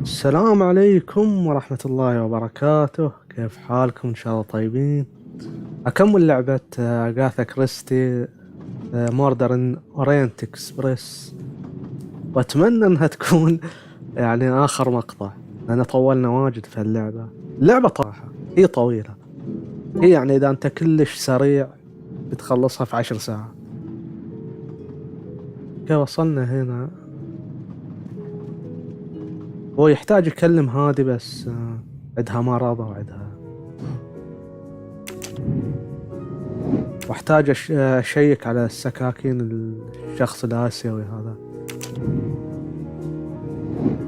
السلام عليكم ورحمة الله وبركاته. كيف حالكم؟ إن شاء الله طيبين. أكمل لعبة أغاثا كريستي موردر إن أورينت إكسبريس، وأتمنى أنها تكون يعني آخر مقطع، لأن طولنا واجد في اللعبة. اللعبة صراحة هي طويلة، هي يعني إذا أنت كلش سريع بتخلصها في 10 ساعات. كيف وصلنا هنا؟ هو يحتاج يكلم هادي بس عندها مرض وعندها، واحتاج اشيك على السكاكين الشخص الآسيوي هذا.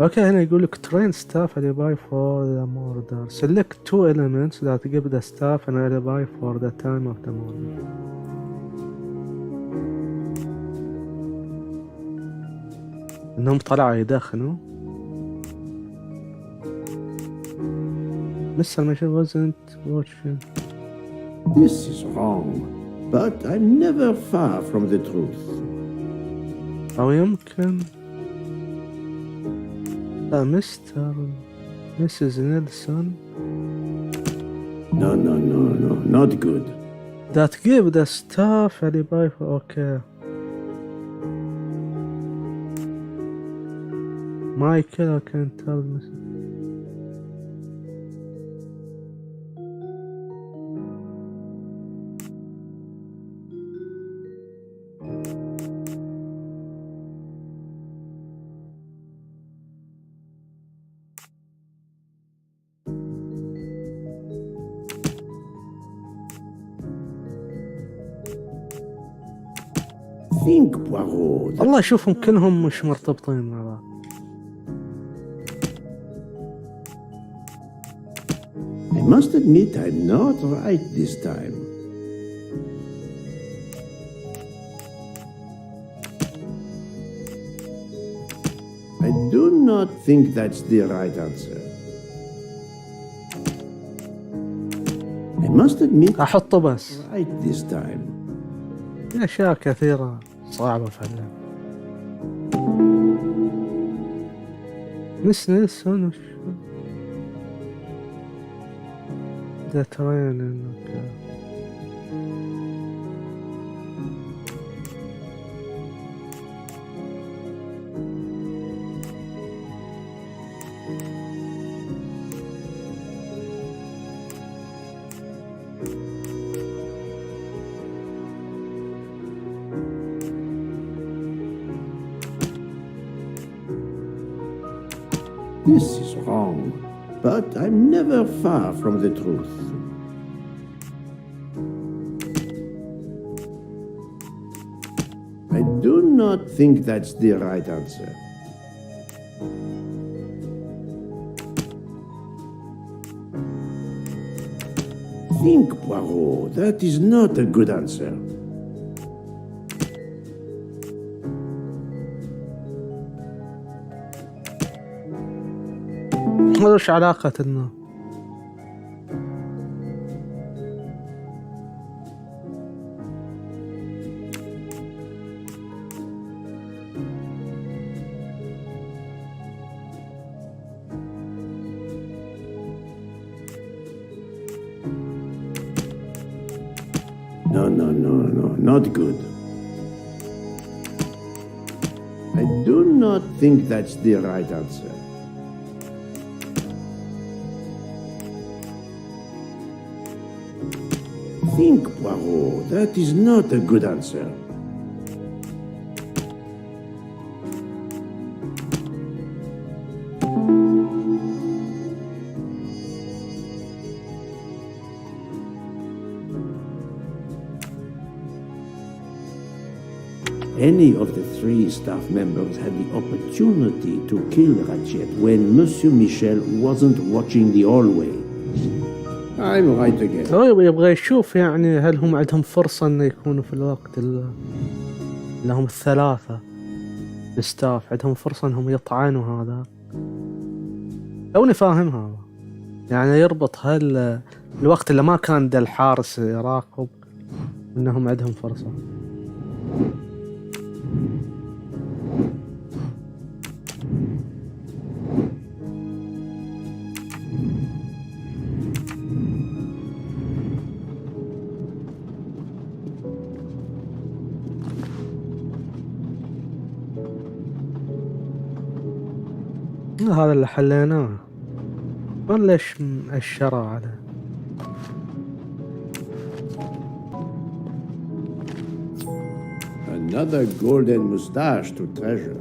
اوكي، هنا يقول لك train staff alibi for the murder. Select two elements that give the staff an alibi for the time of the murder. انهم طلعوا يدخنوا. Mr. Mitchell wasn't watching. This is wrong, but I'm never far from the truth. أو يمكن مستر مسز نيلسون. No, not good. That give the staff alibi for... okay. Michael, I can tell Mrs. Think, Poirot. الله يشوفهم كلهم مش مرتبطين مع بعض. I must admit I'm not right this time. I do not think that's the right answer. I must admit أحطه بس. right this time. في أشياء كثيرة صعبة في اللعبة. مس نيلسون وش ذا ترين. This is wrong, but I'm never far from the truth. I do not think that's the right answer. Think, Poirot. That is not a good answer. ملوش علاقة إنه No, not good. I do not think that's the right answer. Think, Poirot. That is not a good answer. Any of the three staff members had the opportunity to kill Ratchet when Monsieur Michel wasn't watching the hallway. I'm right again. هو يبغى يشوف يعني هل هم عندهم فرصة إنه يكونوا في الوقت اللي هم الثلاثة الستاف عندهم فرصة إنهم يطعنوا هذا. توني فاهم هذا يعني يربط الوقت اللي ما كان ده الحارس يراقب إنهم عندهم فرصة. هذا اللي حليناه. ما ليش مأشرة على Another golden moustache to treasure.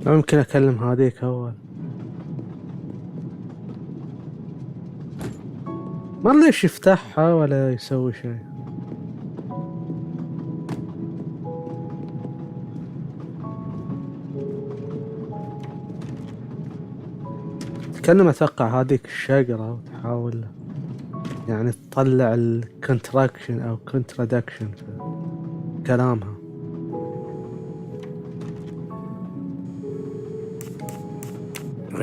ممكن أكلم هذيك أول. ما ليش يفتحها ولا يسوي شيء. تكلم أتوقع هذيك الشجرة وتحاول يعني تطلع الكونتراكشن أو كونترادكشن في كلامها.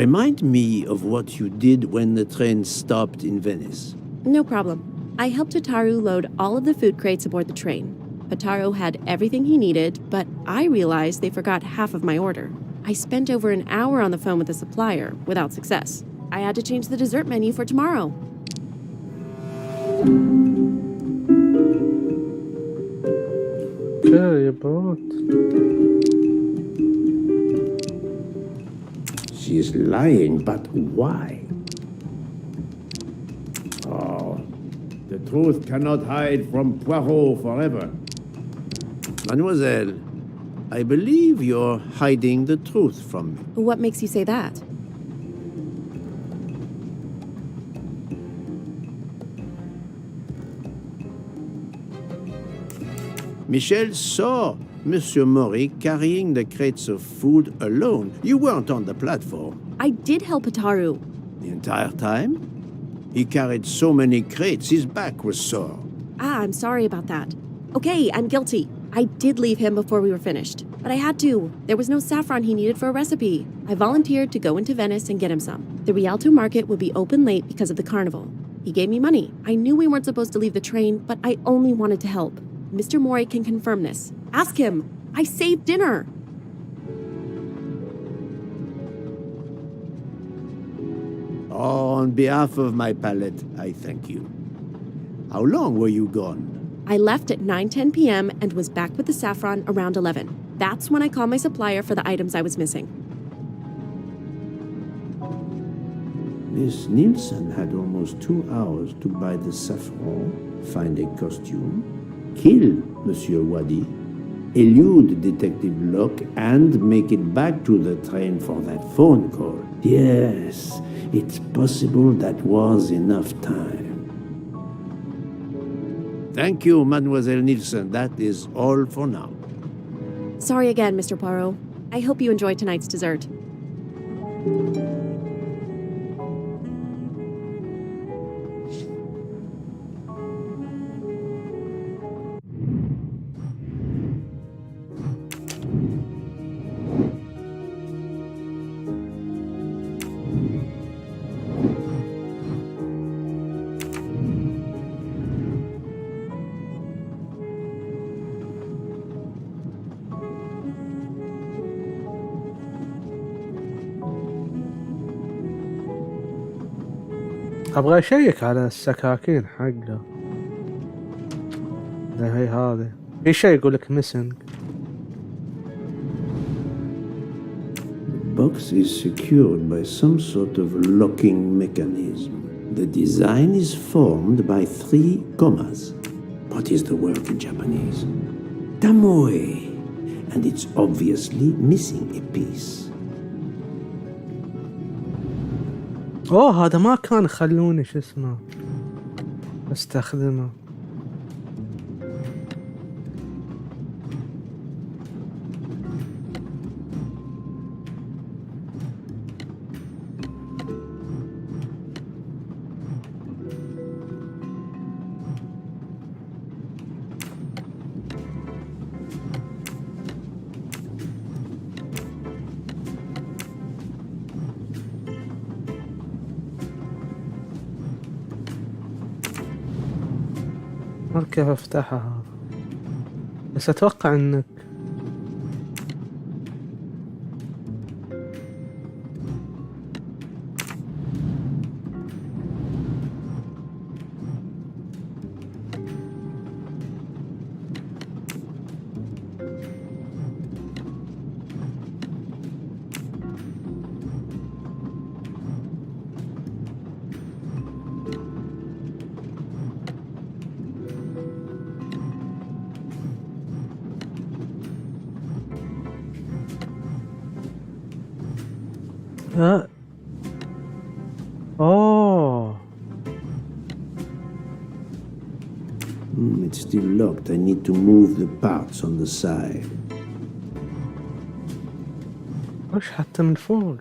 Remind me of what you did when the train stopped in Venice. No problem. I helped Hotaru load all of the food crates aboard the train. Hotaru had everything he needed, but I realized they forgot half of my order. I spent over an hour on the phone with the supplier, without success. I had to change the dessert menu for tomorrow. Okay, about. She is lying, but why? Oh, the truth cannot hide from Poirot forever. Mademoiselle, I believe you're hiding the truth from me. What makes you say that? Michel saw Monsieur Maury carrying the crates of food alone. You weren't on the platform. I did help Hotaru. The entire time? He carried so many crates, his back was sore. I'm sorry about that. Okay, I'm guilty. I did leave him before we were finished, but I had to. There was no saffron he needed for a recipe. I volunteered to go into Venice and get him some. The Rialto market would be open late because of the carnival. He gave me money. I knew we weren't supposed to leave the train, but I only wanted to help. Mr. Mori can confirm this. Ask him. I saved dinner. On behalf of my palate, I thank you. How long were you gone? I left at 9:10 p.m. and was back with the saffron around 11. That's when I called my supplier for the items I was missing. Miss Nielsen had almost 2 hours to buy the saffron, find a costume, kill Monsieur Wadi, elude Detective Locke, and make it back to the train for that phone call. Yes, it's possible that was enough time. Thank you, Mademoiselle Nielsen. That is all for now. Sorry again, Mr. Poirot. I hope you enjoy tonight's dessert. أبغى أشيك على السكاكين حقه. هي هذه. في شيء يقولك missing. The box is secured by some sort of locking mechanism. The design is formed by 3 commas. What is the word in Japanese? Tamoe. and it's obviously missing a piece. اوه هذا ما كان خلوني شو اسمه استخدمه. ما كيف افتحها هذا، بس اتوقع انك اوه It's still locked. I need to move the parts on the side. وش حتى من فوق.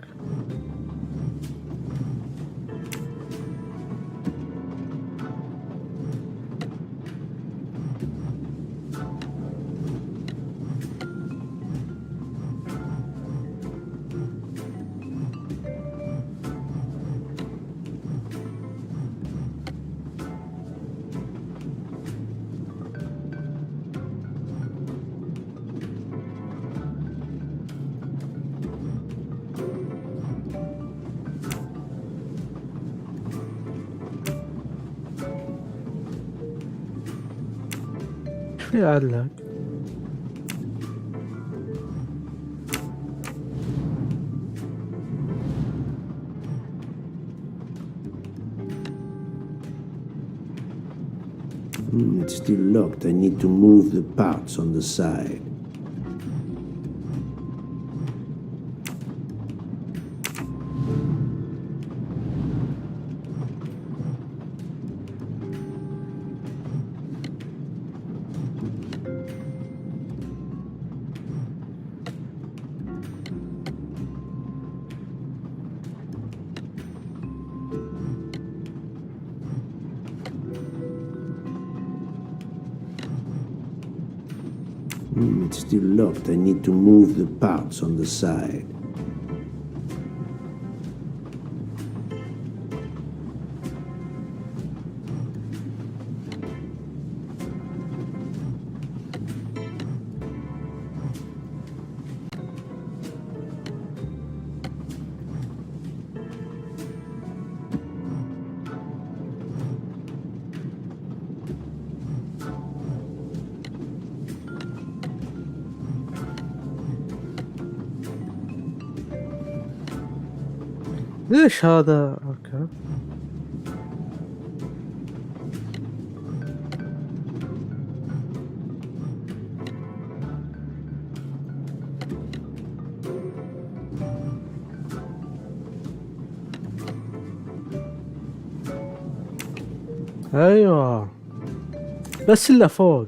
شو يعلق؟ It's still locked. I need to move the parts on the side. It's still locked. I need to move the parts on the side. ليش هذا؟ اوكي ايوه بس اللي فوق.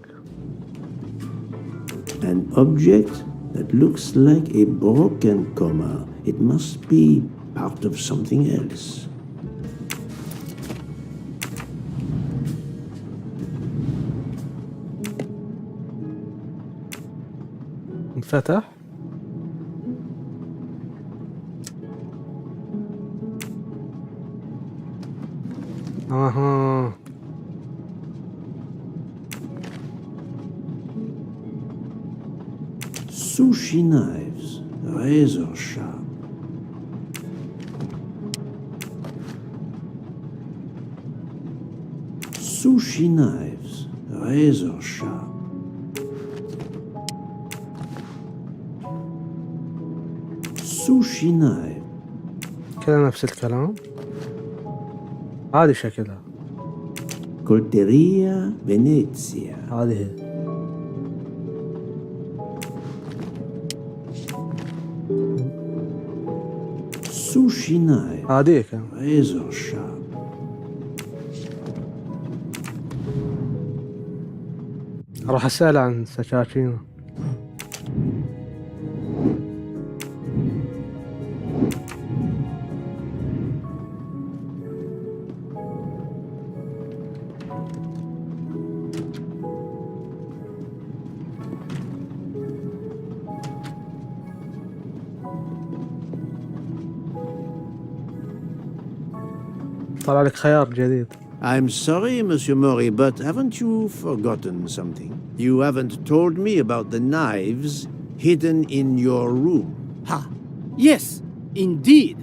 An object that looks like a broken comma. It must be part of something else. انفتح. اها Sushi knives, razor sharp. Sushi knives, razor sharp. Sushi knife. كذا نفس الكلام. هذه شكلها. Colteria Venezia. هذه هي. sushi knife. هذيك. Razor sharp. اروح اسأل عن سكاكينه. طلع لك خيار جديد. I'm sorry, Monsieur Mori, but haven't you forgotten something? You haven't told me about the knives hidden in your room. Ha! Yes, indeed.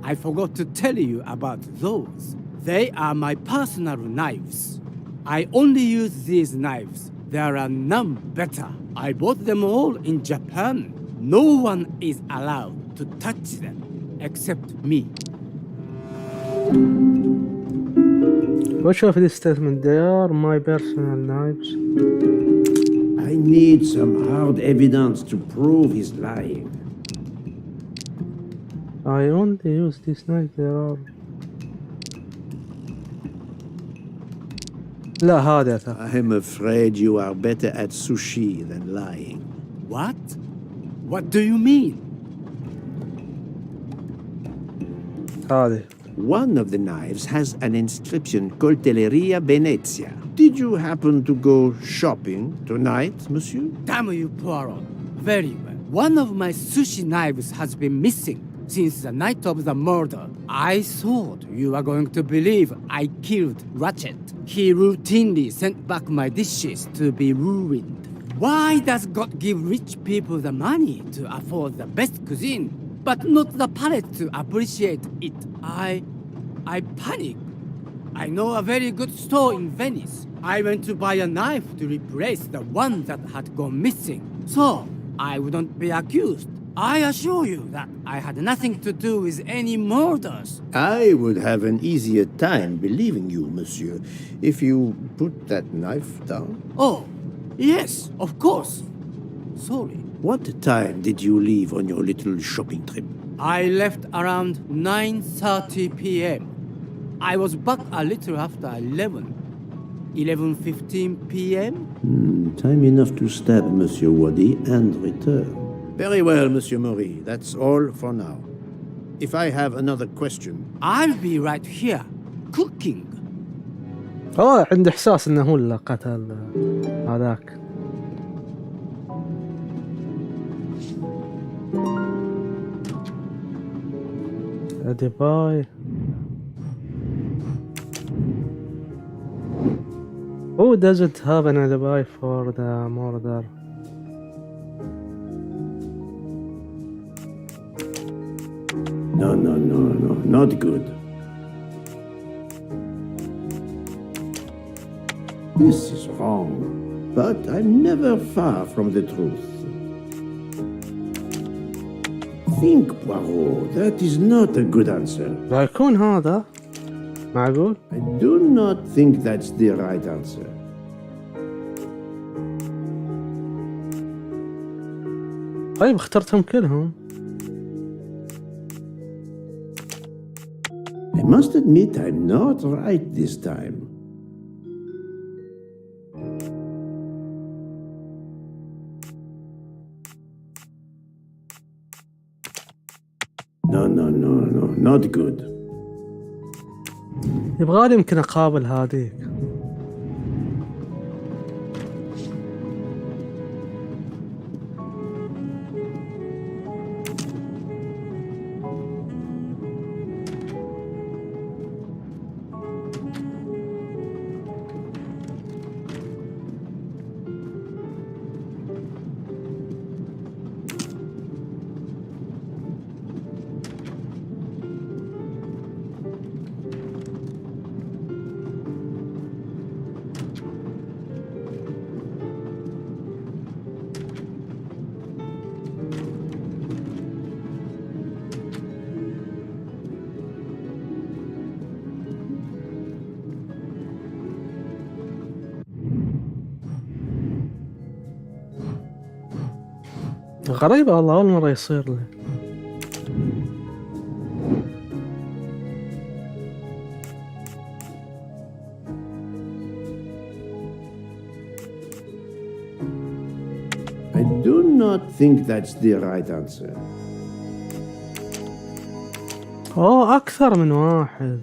I forgot to tell you about those. They are my personal knives. I only use these knives. There are none better. I bought them all in Japan. No one is allowed to touch them except me. وشوف the statement, they are my personal knives. I need some hard evidence to prove he's lying. I only use this knife, there are. لا هذا I'm afraid you are better at sushi than lying. What? What do you mean? هذه. One of the knives has an inscription Coltelleria Venezia. Did you happen to go shopping tonight, monsieur? Damn you, Poirot. Very well. One of my sushi knives has been missing since the night of the murder. I thought you were going to believe I killed Ratchet. He routinely sent back my dishes to be ruined. Why does God give rich people the money to afford the best cuisine, but not the palate to appreciate it? I panicked. I know a very good store in Venice. I went to buy a knife to replace the one that had gone missing, so I wouldn't be accused. I assure you that I had nothing to do with any murders. I would have an easier time believing you, monsieur, if you put that knife down. Oh, yes, of course. Sorry. What time did you leave on your little shopping trip? I left around 9:30 p.m. I was back a little after 11. 11:15 p.m. Time enough to stab Monsieur Wadi and return. Very well, Monsieur Mori. That's all for now. If I have another question... I'll be right here, cooking. عندي احساس انه هو اللي قتل هذاك. Dubai. Who doesn't have an alibi for the murder? No, not good. This is wrong, but I'm never far from the truth. Think, Poirot, that is not a good answer. لا يكون هذا معقول؟ I do not think that's the right answer. طيب اخترتهم كلهم. I must admit I'm not right this time. No, not good. يبغالي يمكن اقابل هذيك. غريبة والله، أول مرة يصير لي. do not think that's the right answer. أوه أكثر من واحد.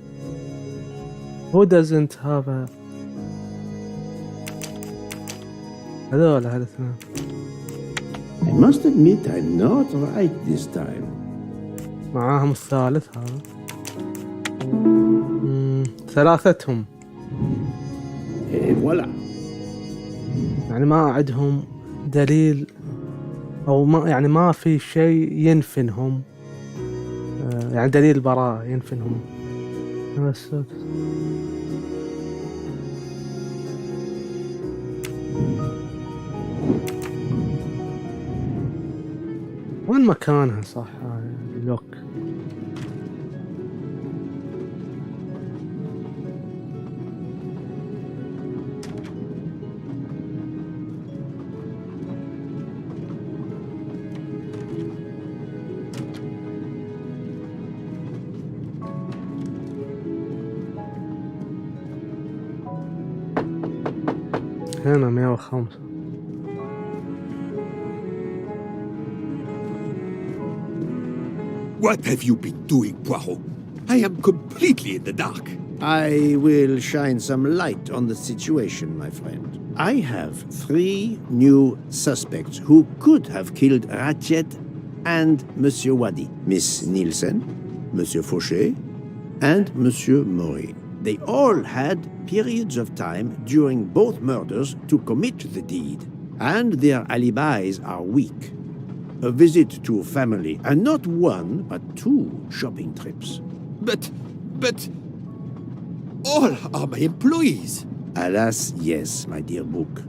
Who doesn't have a... هذول الاثنين. I must admit I'm not right this time. معاهم الثالث هذا. ثلاثتهم. Et voilà. يعني ما عندهم دليل أو ما يعني ما في شيء ينفنهم، يعني دليل براءة ينفنهم. بس وين مكانها صح اللوك؟ هنا 105. What have you been doing, Poirot? I am completely in the dark. I will shine some light on the situation, my friend. I have 3 new suspects who could have killed Ratchet and Monsieur Wadi. Miss Nielsen, Monsieur Fauché, and Monsieur Maury. They all had periods of time during both murders to commit the deed, and their alibis are weak. A visit to family, and not 1, but 2 shopping trips. But all are my employees. Alas, yes, my dear book.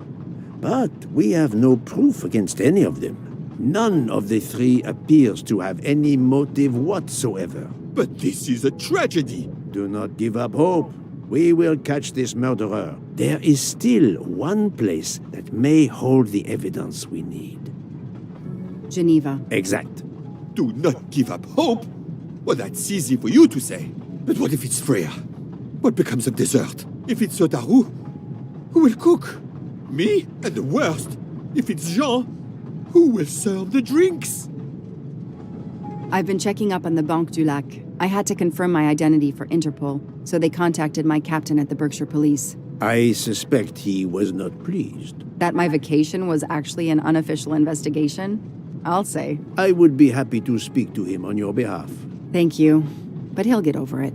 But we have no proof against any of them. None of the 3 appears to have any motive whatsoever. But this is a tragedy. Do not give up hope. We will catch this murderer. There is still one place that may hold the evidence we need. Geneva. Exact. Do not give up hope? Well, that's easy for you to say. But what if it's Freya? What becomes of dessert? If it's Sotaru, who will cook? Me? And the worst, if it's Jean, who will serve the drinks? I've been checking up on the Banque du Lac. I had to confirm my identity for Interpol, so they contacted my captain at the Berkshire Police. I suspect he was not pleased. That my vacation was actually an unofficial investigation? I'll say. I would be happy to speak to him on your behalf. Thank you, but he'll get over it.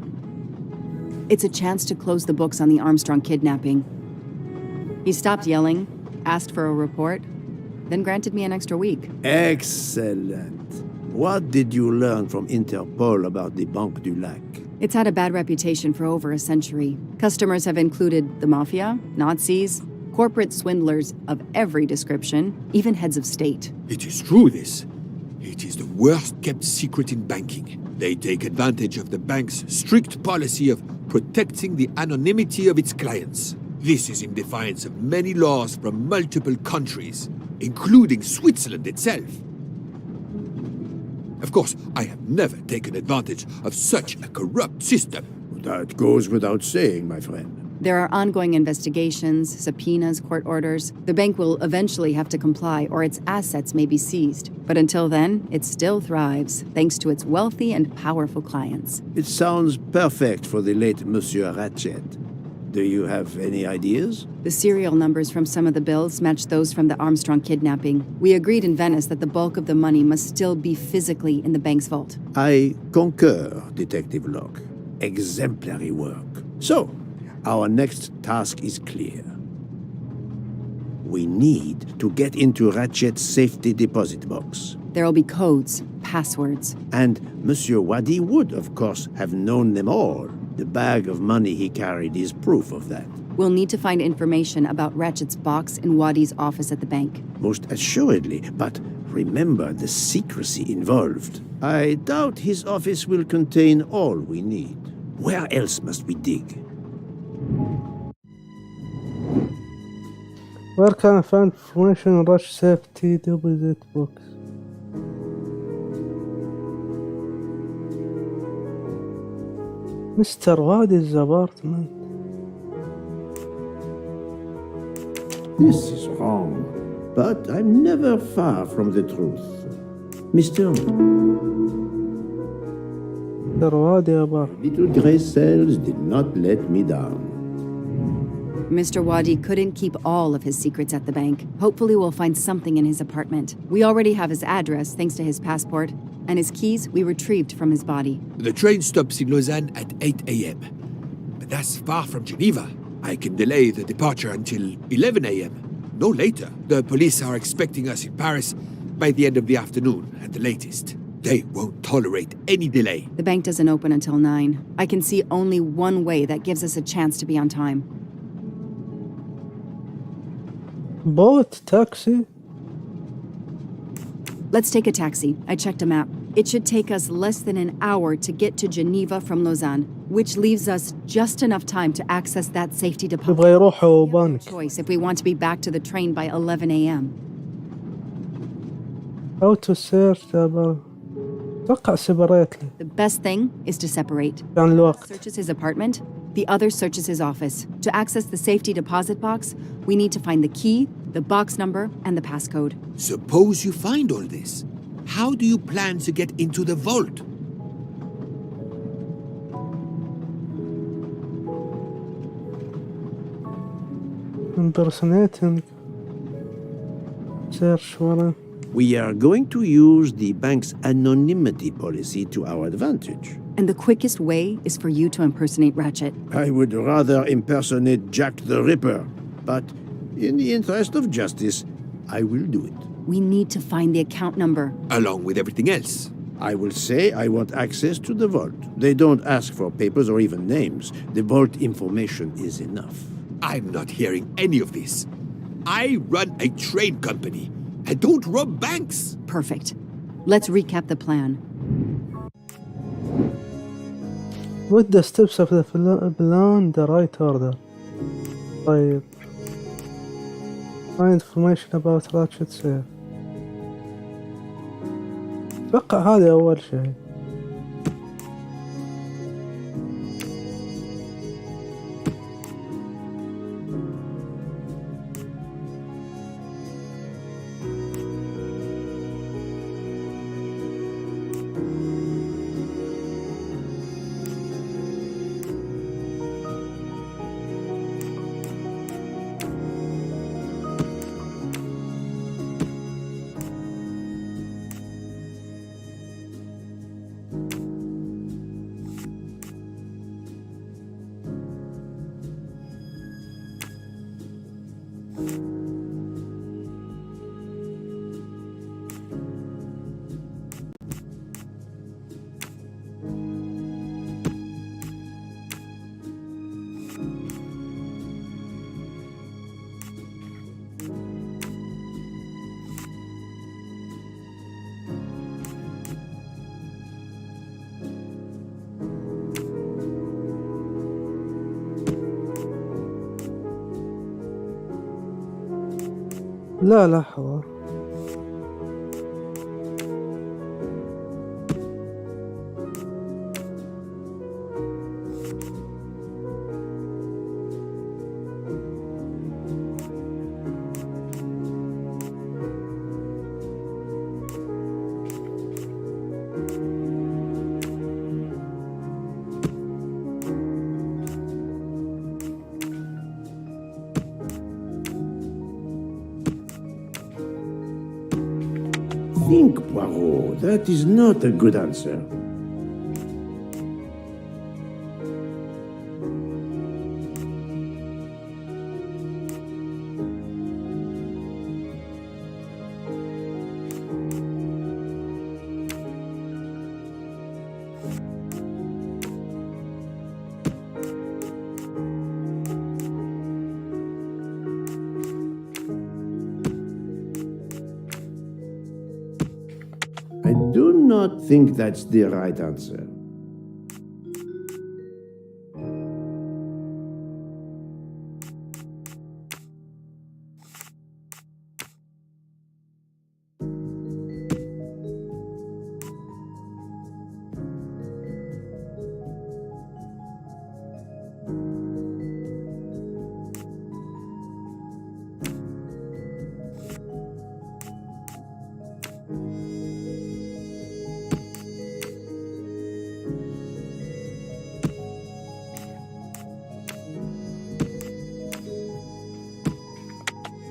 It's a chance to close the books on the Armstrong kidnapping. He stopped yelling, asked for a report, then granted me an extra week. Excellent. What did you learn from Interpol about the Banque du Lac? It's had a bad reputation for over a century. Customers have included the mafia, Nazis, corporate swindlers of every description, even heads of state. It is true, this. It is the worst-kept secret in banking. They take advantage of the bank's strict policy of protecting the anonymity of its clients. This is in defiance of many laws from multiple countries, including Switzerland itself. Of course, I have never taken advantage of such a corrupt system. That goes without saying, my friend. There are ongoing investigations, subpoenas, court orders. The bank will eventually have to comply, or its assets may be seized. But until then, it still thrives, thanks to its wealthy and powerful clients. It sounds perfect for the late Monsieur Ratchet. Do you have any ideas? The serial numbers from some of the bills match those from the Armstrong kidnapping. We agreed in Venice that the bulk of the money must still be physically in the bank's vault. I concur, Detective Locke. Exemplary work. So, our next task is clear. We need to get into Ratchet's safety deposit box. There will be codes, passwords. And Monsieur Wadi would, of course, have known them all. The bag of money he carried is proof of that. We'll need to find information about Ratchet's box in Wadi's office at the bank. Most assuredly, but remember the secrecy involved. I doubt his office will contain all we need. Where else must we dig? Where can I find information on Rush Safety Deposit Box? Mr. Wadi's apartment. This is wrong. but I'm never far from the truth. Mr. وادي يا بار. Little gray cells did not let me down. Mr. Wadi couldn't keep all of his secrets at the bank. Hopefully we'll find something in his apartment. We already have his address thanks to his passport, and his keys we retrieved from his body. The train stops in Lausanne at 8 a.m. But that's far from Geneva. I can delay the departure until 11 a.m. No later. The police are expecting us in Paris by the end of the afternoon at the latest. They won't tolerate any delay. The bank doesn't open until 9. I can see only one way that gives us a chance to be on time. بوت تاكسي. Let's take a taxi. I checked a map. It should take us less than an hour to get to Geneva from Lausanne, which leaves us just enough time to access that safety deposit. يبغى يروحوا بنك. Choice if we want to be back to the train by 11 a.m. أو تسيرش تبع. توقع سيبريتلي. The best thing is to separate. كان الوقت. Searches his apartment, the other searches his office. To access the safety deposit box, we need to find the key, the box number, and the passcode. Suppose you find all this. How do you plan to get into the vault? Impersonating. Search ورا. We are going to use the bank's anonymity policy to our advantage. And the quickest way is for you to impersonate Ratchet. I would rather impersonate Jack the Ripper, but in the interest of justice, I will do it. We need to find the account number. Along with everything else. I will say I want access to the vault. They don't ask for papers or even names. The vault information is enough. I'm not hearing any of this. I run a train company. I don't rob banks. Perfect. Let's recap the plan. With the steps of the plan, the right order. طيب. Find information about Ratchet Safe. أتوقع هذا أول شيء. لا لحظة. Think, Poirot. That is not a good answer. I do not think that's the right answer.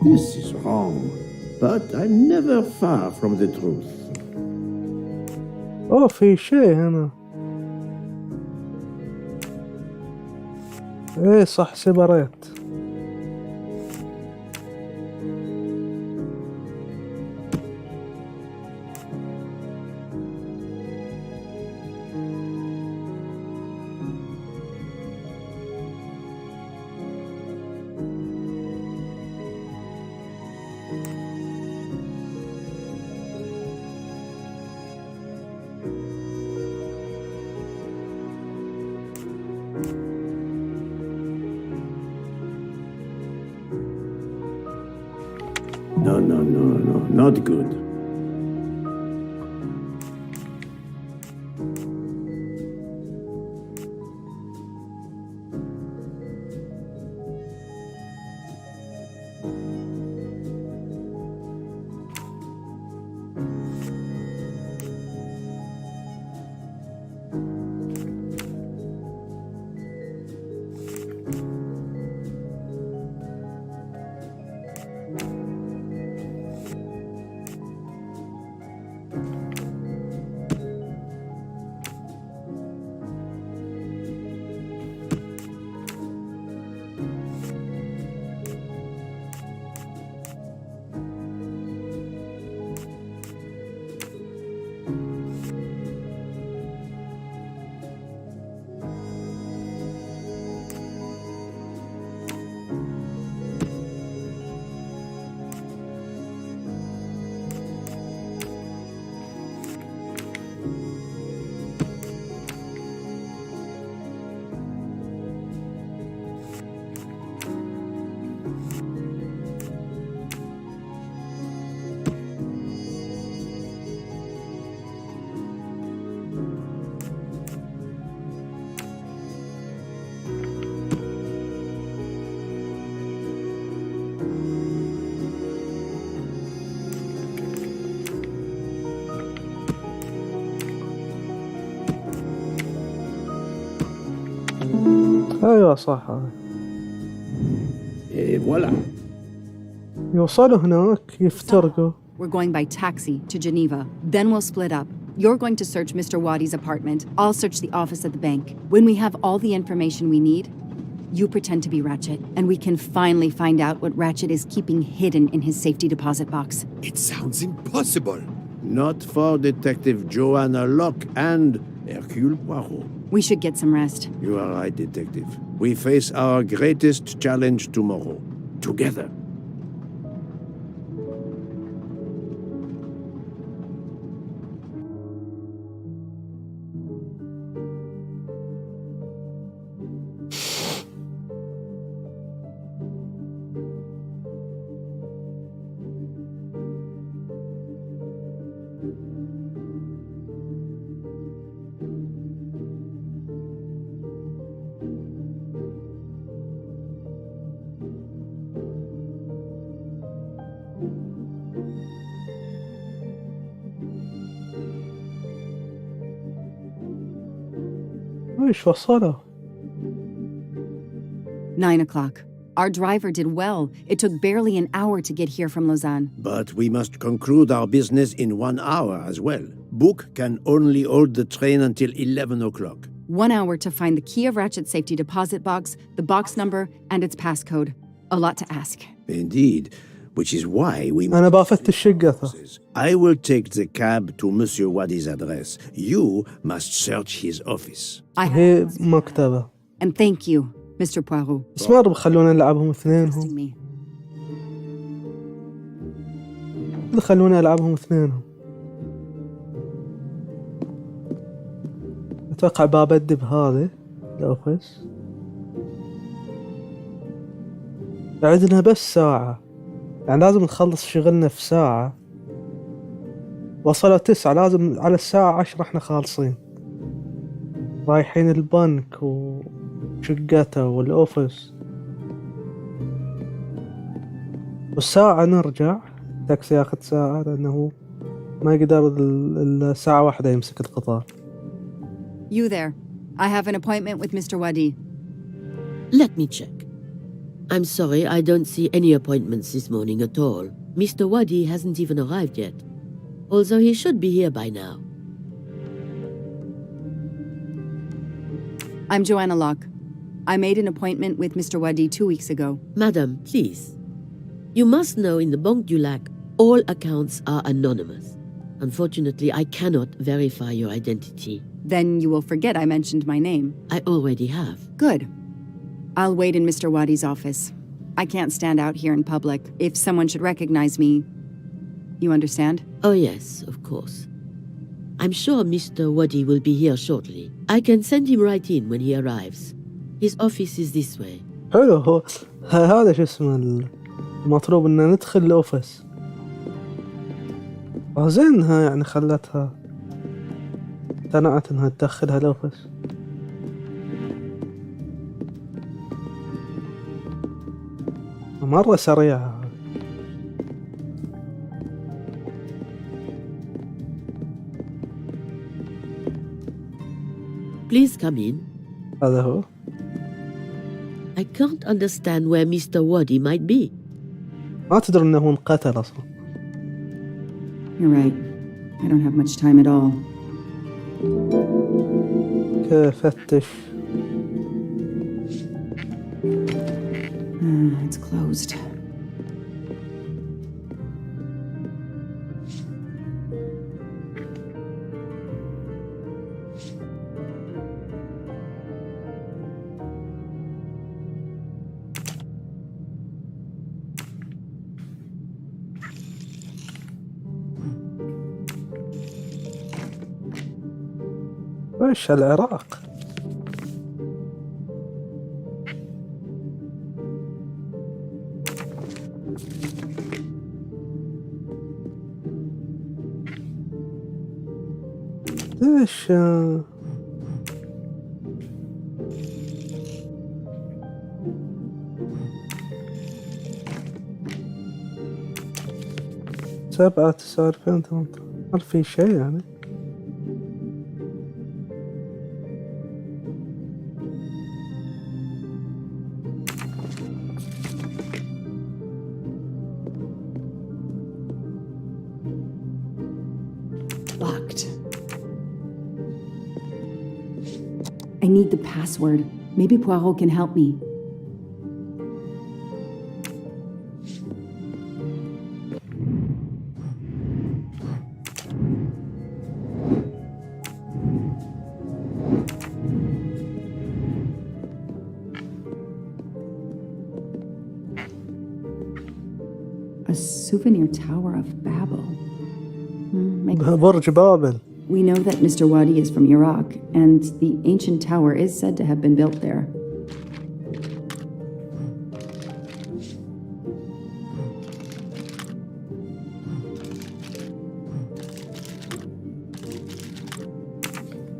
This is wrong, but I'm never far from the truth. اوه في شيء هنا. ايه صح سيبريت. No, not good. ايوه صح. Et voilà. يوصلوا هناك يفترقوا. We're going by taxi to Geneva. Then we'll split up. You're going to search Mr. Wadi's apartment. I'll search the office at the bank. When we have all the information we need, you pretend to be Ratchet, and we can finally find out what Ratchet is keeping hidden in his safety deposit box. It sounds impossible. Not for Detective Joanna Locke and Hercule Poirot. We should get some rest. You are right, Detective. We face our greatest challenge tomorrow. Together. ايش وصلوا؟ 9 o'clock. Our driver did well. It took barely an hour to get here from Lausanne. But we must conclude our business in 1 hour as well. Book can only hold the train until 11 o'clock. 1 hour to find the key of Ratchet's safety deposit box, the box number, and its passcode. A lot to ask. Indeed, which is why we أنا بفتش شقته. I will take the cab to Monsieur Wadi's address. You must search his office. هي مكتبة. And thank you, Mr. Poirot. بس ما بخلونا نلعبهم اثنينهم. Trusting me. خلونا نلعبهم اثنينهم. أتوقع ببدي بهذه الأوفيس. عندنا بس ساعة. يعني لازم نخلص شغلنا في ساعة. وصلوا 9 لازم على الساعة 10 احنا خالصين. رايحين البنك وشقته والأوفيس. والساعة نرجع. التاكسي ياخذ ساعة لأنه ما يقدر الساعة 1 يمسك القطار. You there. I have an appointment with Mr. Wadi. Let me check. I'm sorry, I don't see any appointments this morning at all. Mr. Wadi hasn't even arrived yet, although he should be here by now. I'm Joanna Locke. I made an appointment with Mr. Wadi 2 weeks ago. Madam, please. You must know in the Banque du Lac, all accounts are anonymous. Unfortunately, I cannot verify your identity. Then you will forget I mentioned my name. I already have. Good. I'll wait in Mr. Wadi's office. I can't stand out here in public. If someone should recognize me, you understand? Oh yes, of course. I'm sure Mr. Wadi will be here shortly. I can send him right in when he arrives. His office is this way. حلو. هو هذا شو اسمه المطلوب ان ندخل الاوفيس. زين انها يعني خلتها اقتنعت انها تدخلها الاوفيس. مرة سريعة. Please come in. هذا هو. I can't understand where Mr. Wadi might be. ما تدري انه هو انقتل اصلا. You're right. I don't have much time at all. كيف فتش. It's closed. وش العراق؟ ليش سبعة 9 2018 ما في شيء يعني. Locked. I need the password. Maybe Poirot can help me. A souvenir tower of Babel. برج بابل. We know that Mr. Wadi is from Iraq, and the ancient tower is said to have been built there.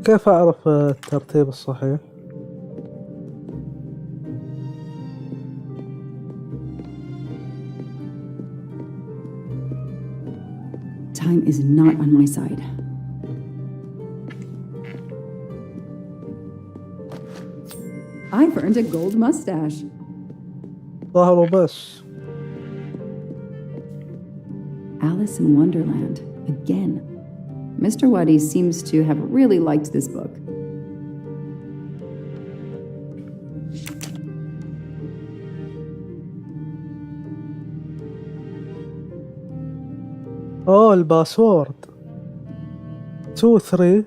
كيف أعرف الترتيب الصحيح؟ Time is not on my side. I've earned a gold mustache. ظهره بس. Alice in Wonderland, again. Mr. Wadi seems to have really liked this book. اوه الباسورد 2 3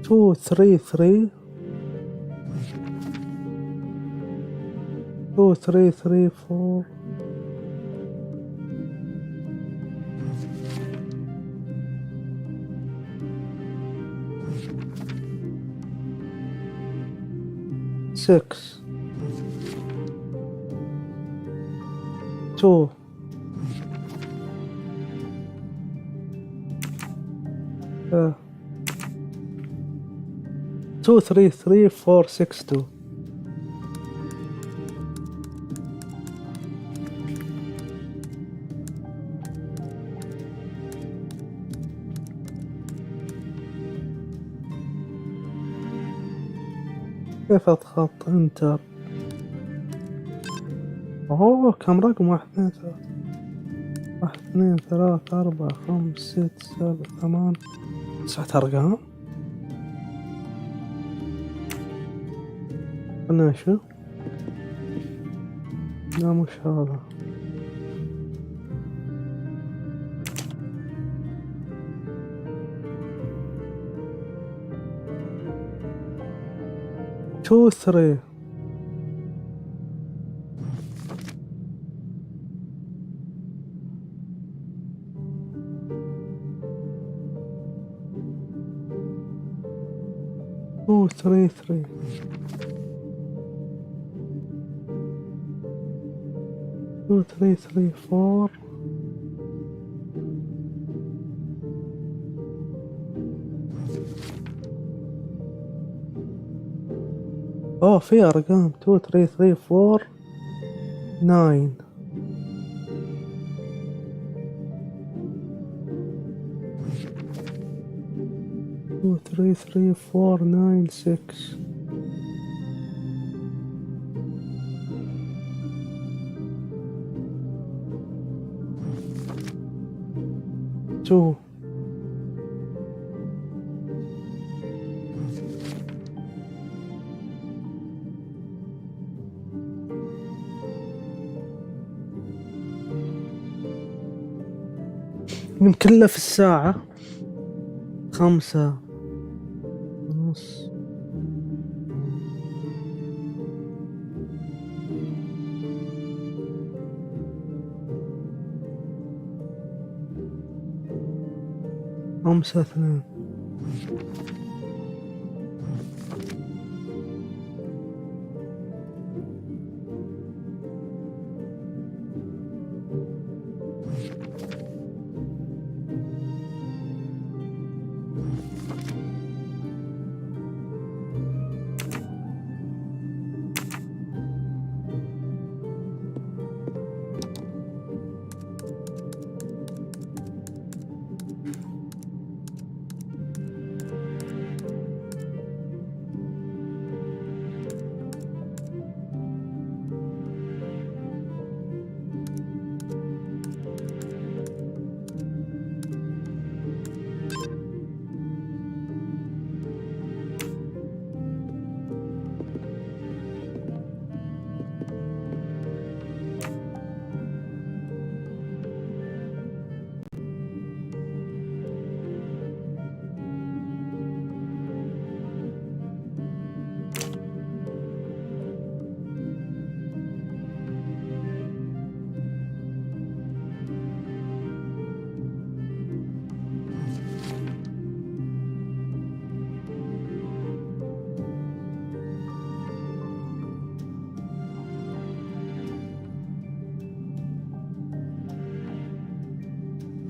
2 3 3 2 3 3 4 6 2 2 3 3 4 6 2. كيف اضغط انتر؟ اوه كم رقم؟ 1 2 3 4 5 6 7 8 9 ارقام. خلنا نشوف. لا مش هذا. تو ثري. تو ثري ثري. تو ثري ثري فور. اوه في ارقام 2 3 3 4 9. 2 3 3 4 9 6. two. يمكن له في الساعة 5:30. خمسة 2.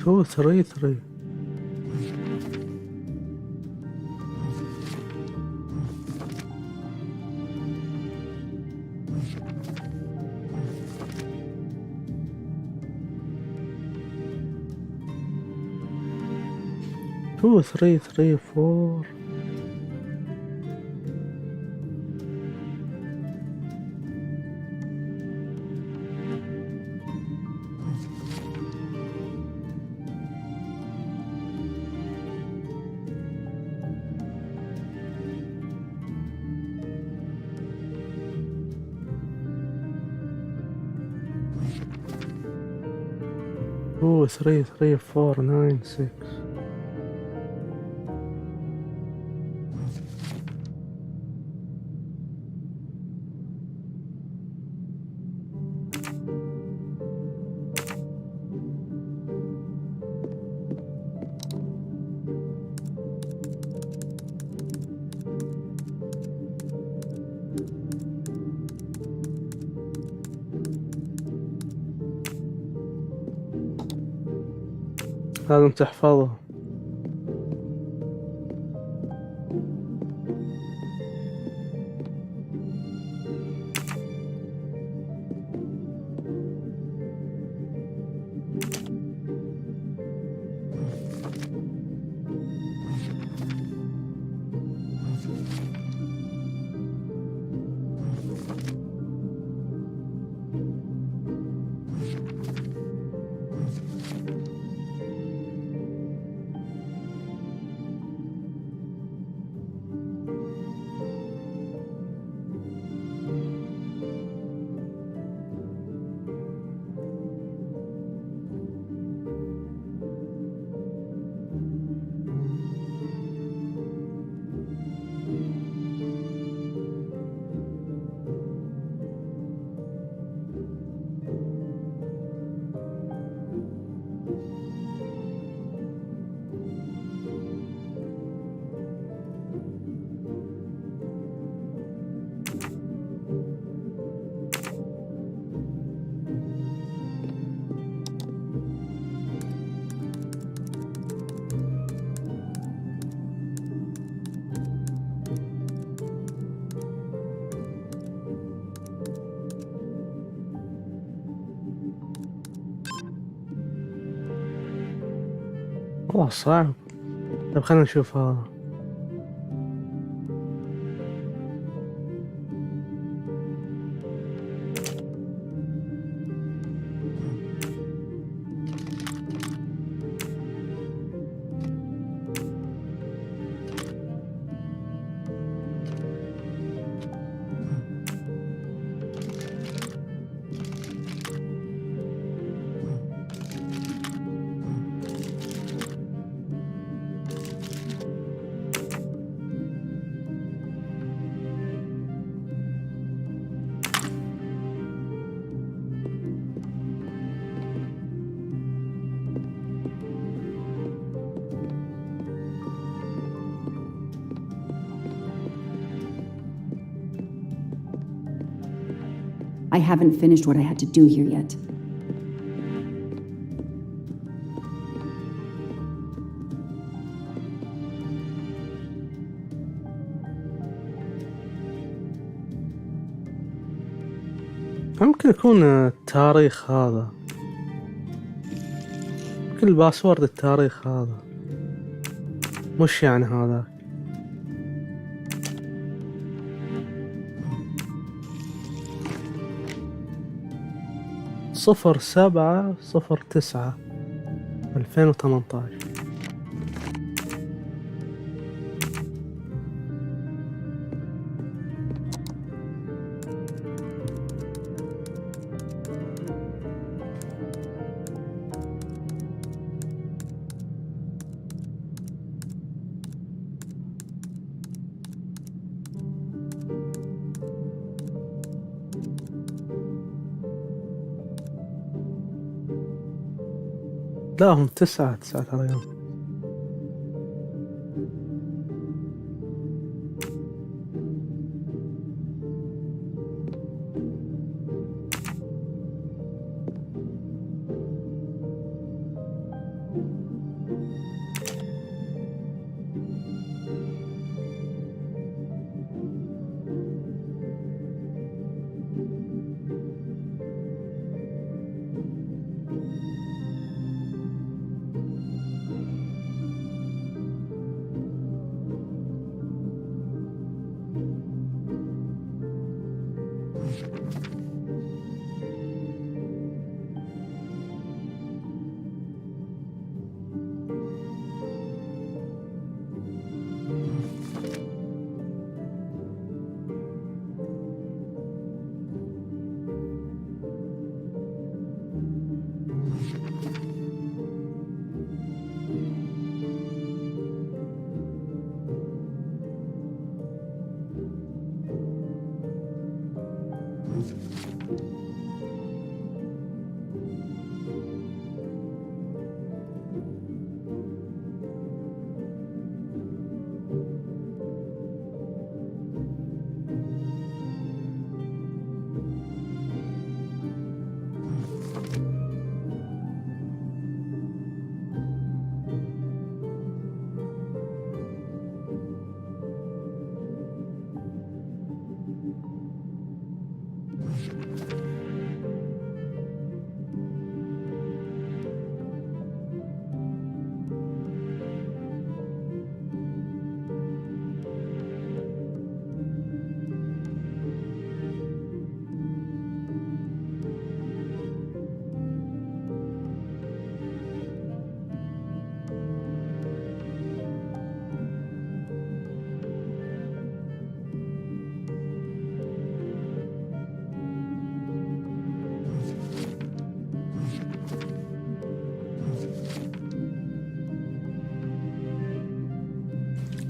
Two, three, three. Two, three, three, four. Two, three, three, four, 9, 6. لازم تحفظه. والله صعب. طيب خلينا نشوف هذا. I haven't finished what I had to do here yet. ممكن يكون التاريخ هذا، ممكن الباسورد التاريخ هذا، مش يعني هذا. 07/09/2018. لا هم 9 ريال.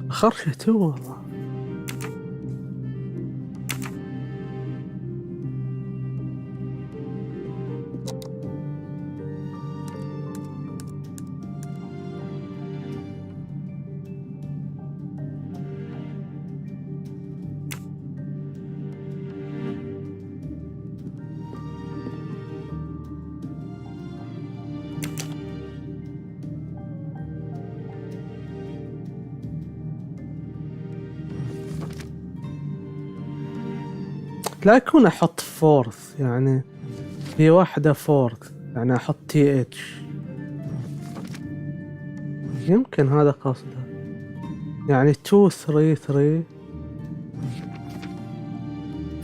خرشته والله. لا يكون أحط فورث، يعني في واحدة فورث، يعني أحط TH. يمكن هذا قصده، يعني 2 3 3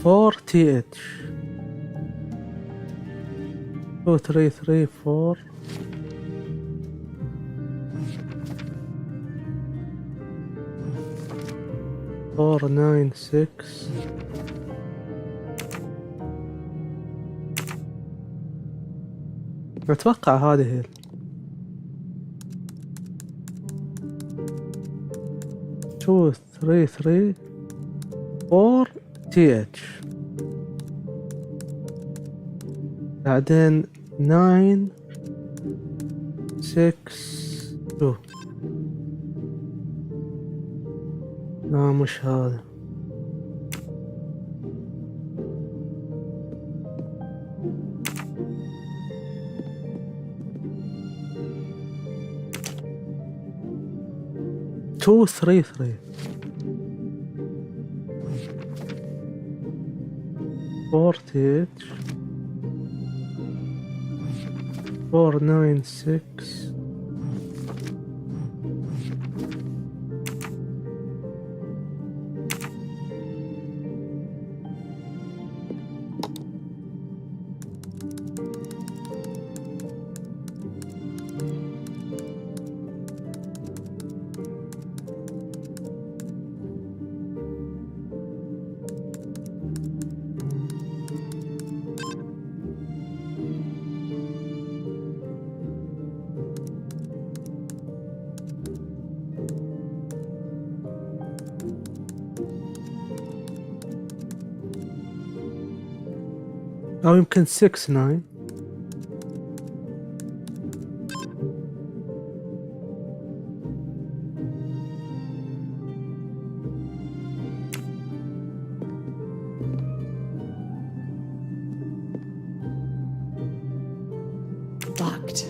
4 تي اتش. 2 3 3 4 4 9 6. أتوقع هذه هي 2 3 3 4 تي اتش، بعدين 9 6 2. لا مش هذا. two three three 48 496. أو يمكن 6 9. Locked.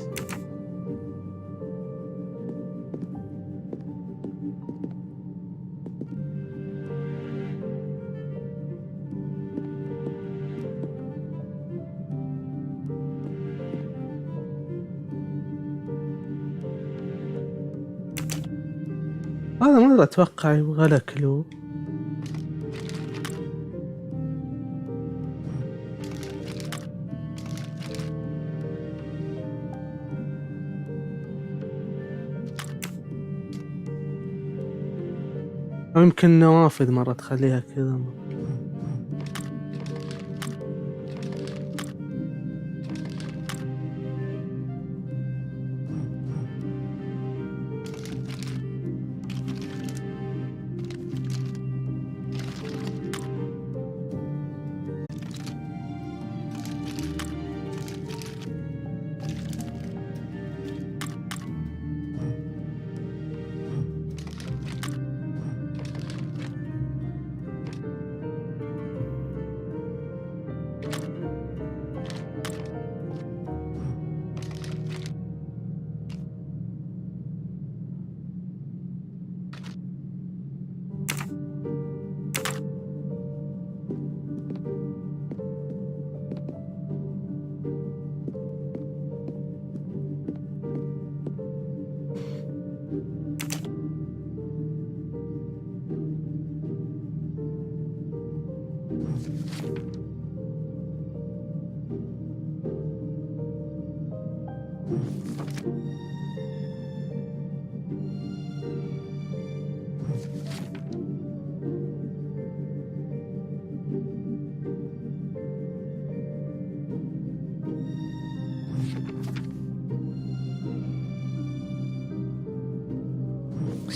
هذا مرة أتوقع يبغى له كلو. أو يمكن نوافذ مرة تخليها كذا.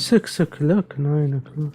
Six o'clock, 9 o'clock.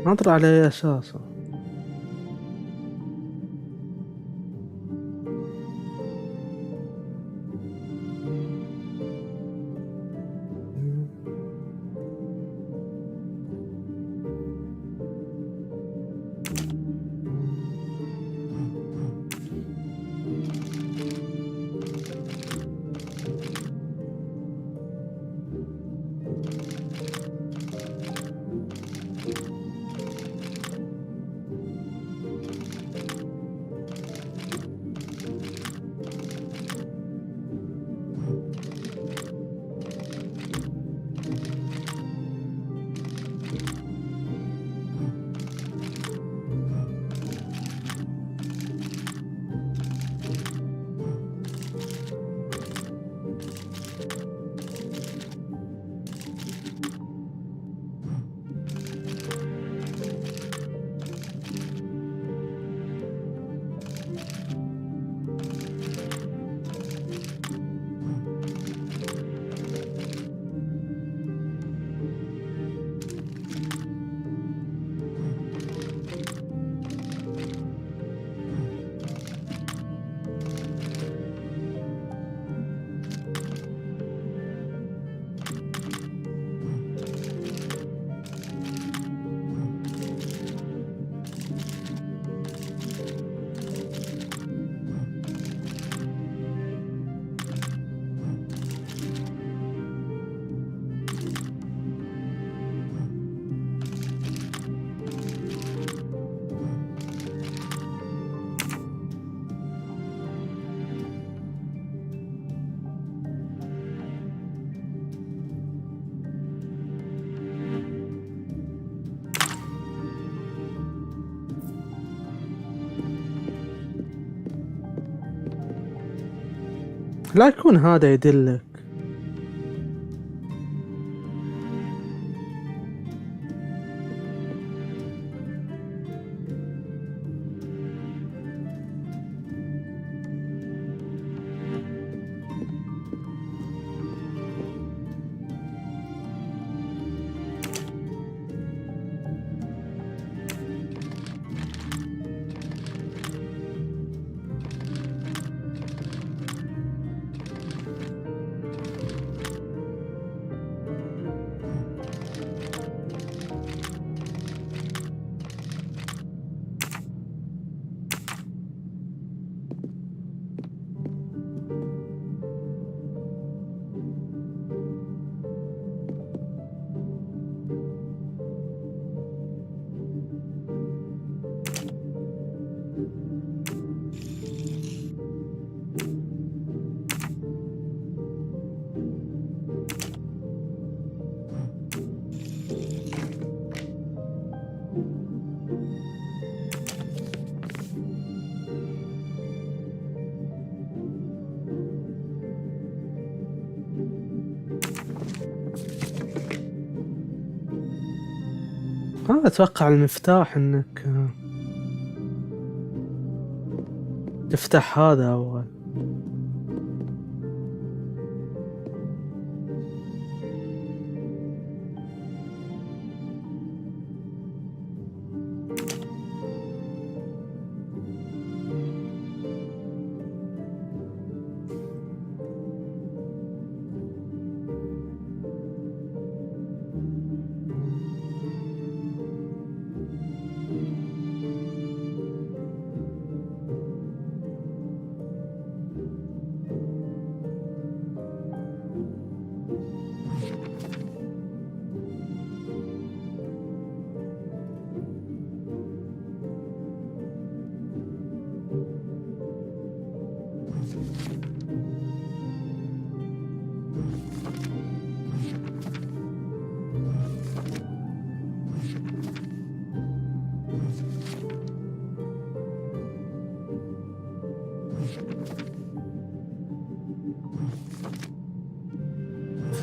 ناظر على أي أساس؟ لا يكون هذا يدلك. هذا أتوقع المفتاح إنك تفتح هذا أول.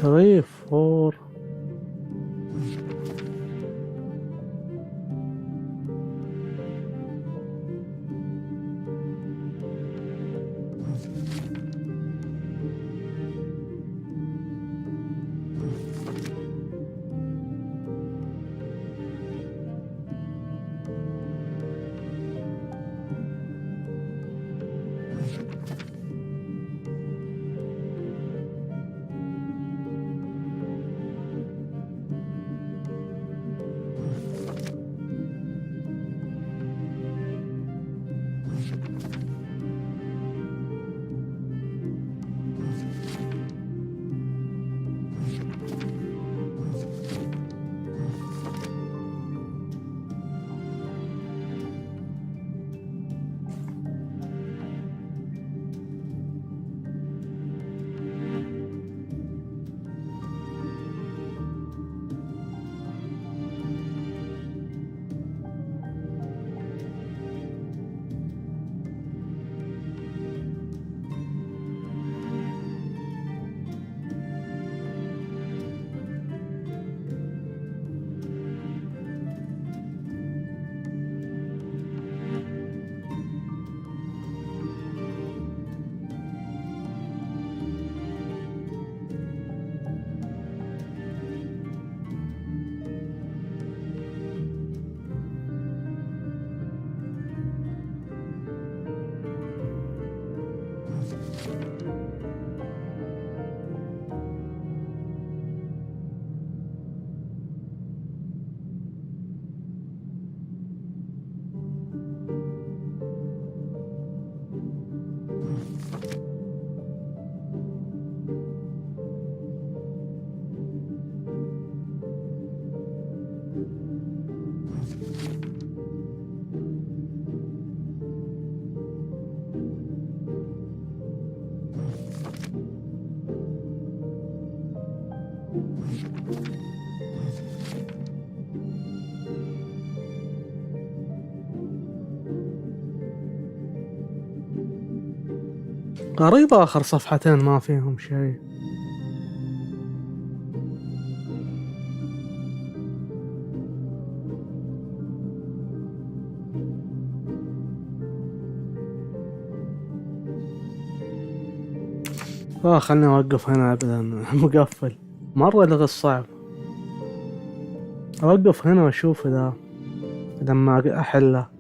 Three, four. غريبة آخر صفحتين ما فيهم شيء. خلني أوقف هنا أبدا. مقفل مرة لغز صعب. أوقف هنا وأشوف إذا ما أحله.